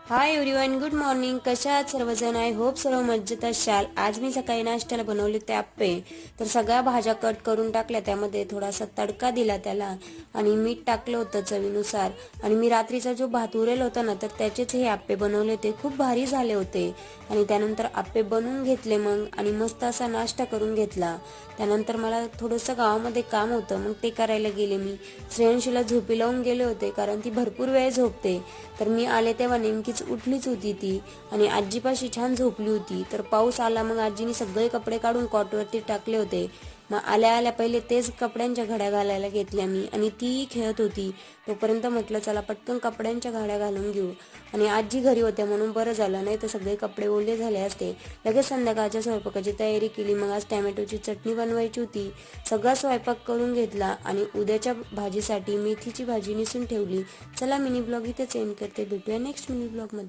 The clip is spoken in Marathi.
Hi everyone, good morning. कशा आहात सर्वजण? आय होप सर्व मजेत असाल. आज मी सकाळी नाश्त्याला बनवले ते आप्पे. तर सगळ्या भाज्या कट करून टाकल्या, त्यामध्ये थोडासा तडका दिला त्याला आणि मीठ टाकलं होतं चवीनुसार. आणि मी रात्रीचा जो भात उरेल होता ना, तर त्याचेच हे आप्पे बनवले होते. खूप भारी झाले होते. आणि त्यानंतर आप्पे बनवून घेतले मग आणि मस्त असा नाश्ता करून घेतला. त्यानंतर मला थोडंसं गावामध्ये काम होतं, मग ते करायला गेले मी. श्रेयांशीला झोपी लावून गेले होते, कारण ती भरपूर वेळ झोपते. तर मी आले तेव्हा नेमकीच उठलीच होती ती आणि आजीपाशी छान झोपली होती. तर पाऊस आला, मग आजीने सगळे कपडे काढून कॉटवरती टाकले होते. मग आल्या आल्या पहिले तेच कपड्यांच्या घड्या घालायला घेतल्या मी आणि ती खेळत होती. तोपर्यंत म्हटलं चला पटकन कपड्यांच्या घड्या घालून घेऊ. आणि आजी घरी होत्या म्हणून बरं झालं, नाही तर सगळे कपडे ओले झाले असते. लगेच संध्याकाळच्या स्वयंपाकाची तयारी केली. मग आज टॅमॅटोची चटणी बनवायची होती. सगळा स्वयंपाक करून घेतला आणि उद्याच्या भाजीसाठी मेथीची भाजी निसून ठेवली. चला मिनी ब्लॉग इथेच एंड करते. भेटूया नेक्स्ट मिनी ब्लॉगमध्ये.